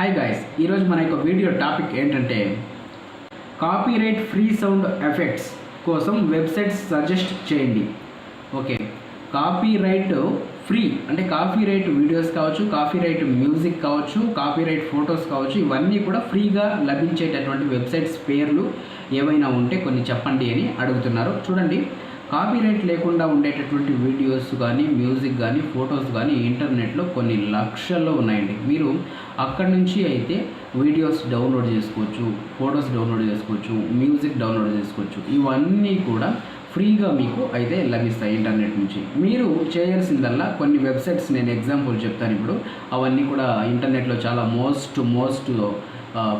Hi guys, ఈరోజు మన యొక్క వీడియో టాపిక్ ఏంటంటే కాపీరైట్ ఫ్రీ సౌండ్ ఎఫెక్ట్స్ కోసం వెబ్సైట్స్ సజెస్ట్ చేయండి. ఓకే, కాపీరైట్ ఫ్రీ అంటే కాపీరైట్ వీడియోస్ కావచ్చు, కాపీరైట్ మ్యూజిక్ కావచ్చు, కాపీరైట్ ఫొటోస్ కావచ్చు, ఇవన్నీ కూడా ఫ్రీగా లభించేటటువంటి వెబ్సైట్స్ పేర్లు ఏవైనా ఉంటే కొన్ని చెప్పండి అని అడుగుతున్నారు. చూడండి, కాపీరైట్ లేకుండా ఉండేటటువంటి వీడియోస్ కానీ, మ్యూజిక్ కానీ, ఫొటోస్ కానీ ఇంటర్నెట్లో కొన్ని లక్షల్లో ఉన్నాయండి. మీరు అక్కడి నుంచి అయితే వీడియోస్ డౌన్లోడ్ చేసుకోవచ్చు, ఫొటోస్ డౌన్లోడ్ చేసుకోవచ్చు, మ్యూజిక్ డౌన్లోడ్ చేసుకోవచ్చు. ఇవన్నీ కూడా ఫ్రీగా మీకు అయితే లభిస్తాయి ఇంటర్నెట్ నుంచి. మీరు చేయాల్సిందల్లా కొన్ని వెబ్సైట్స్ నేను ఎగ్జాంపుల్ చెప్తాను ఇప్పుడు. అవన్నీ కూడా ఇంటర్నెట్లో చాలా మోస్ట్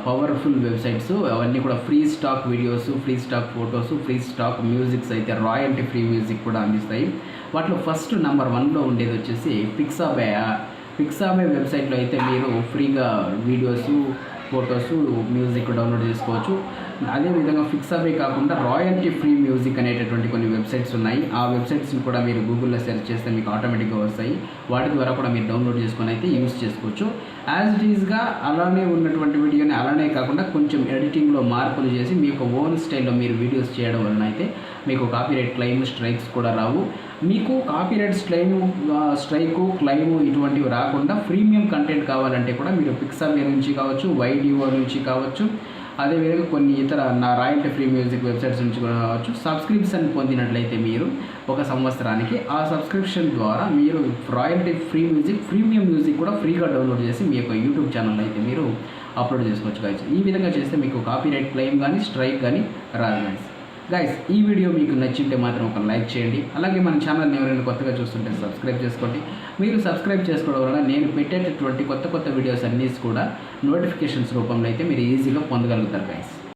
పవర్ఫుల్ వెబ్సైట్స్. అవన్నీ కూడా free stock videos, free stock photos, free stock musics, అయితే రాయల్టీ ఫ్రీ మ్యూజిక్ కూడా అందిస్తాయి. వాటిలో ఫస్ట్ నెంబర్ 1లో ఉండేది వచ్చేసి పిక్సాబే వెబ్సైట్లో అయితే మీరు ఫ్రీగా వీడియోస్, ఫొటోస్, మ్యూజిక్ డౌన్లోడ్ చేసుకోవచ్చు. అదేవిధంగా పిక్సాబే కాకుండా రాయల్టీ ఫ్రీ మ్యూజిక్ అనేటటువంటి కొన్ని వెబ్సైట్స్ ఉన్నాయి. ఆ వెబ్సైట్స్ని కూడా మీరు గూగుల్లో సెర్చ్ చేస్తే మీకు ఆటోమేటిక్గా వస్తాయి. వాటి ద్వారా కూడా మీరు డౌన్లోడ్ చేసుకొని అయితే యూస్ చేసుకోవచ్చు. యాజ్ ఇట్ ఈజ్గా అలానే ఉన్నటువంటి వీడియోని అలానే కాకుండా కొంచెం ఎడిటింగ్లో మార్పులు చేసి మీకు ఓన్ స్టైల్లో మీరు వీడియోస్ చేయడం వలన అయితే మీకు కాపీరైట్ క్లెయిమ్, స్ట్రైక్స్ కూడా రావు. మీకు కాపీరైట్ క్లెయిమ్ ఇటువంటివి రాకుండా ప్రీమియం కంటెంట్ కావాలంటే కూడా మీరు పిక్సాబే నుంచి కావచ్చు, వైడియో నుంచి కావచ్చు, అదేవిధంగా కొన్ని ఇతర రాయల్టీ ఫ్రీ మ్యూజిక్ వెబ్సైట్స్ నుంచి కూడా కావచ్చు, సబ్స్క్రిప్షన్ పొందినట్లయితే మీరు 1 సంవత్సరానికి ఆ సబ్స్క్రిప్షన్ ద్వారా మీరు royalty free music, premium music కూడా ఫ్రీగా డౌన్లోడ్ చేసి మీ యొక్క యూట్యూబ్ ఛానల్ అయితే మీరు అప్లోడ్ చేసుకోవచ్చు గాయస్. ఈ విధంగా చేస్తే మీకు కాపీరైట్ క్లెయిమ్ కానీ, స్ట్రైక్ కానీ రాదు గైస్. ఈ వీడియో మీకు నచ్చింటే మాత్రం ఒక లైక్ చేయండి. అలాగే మన ఛానల్ని ఎవరైనా కొత్తగా చూస్తుంటే సబ్స్క్రైబ్ చేసుకోండి. మీరు సబ్స్క్రైబ్ చేసుకోవడం వల్ల నేను పెట్టేటటువంటి కొత్త వీడియోస్ అన్నీ కూడా నోటిఫికేషన్స్ రూపంలో అయితే మీరు ఈజీగా పొందగలుగుతారు గైస్.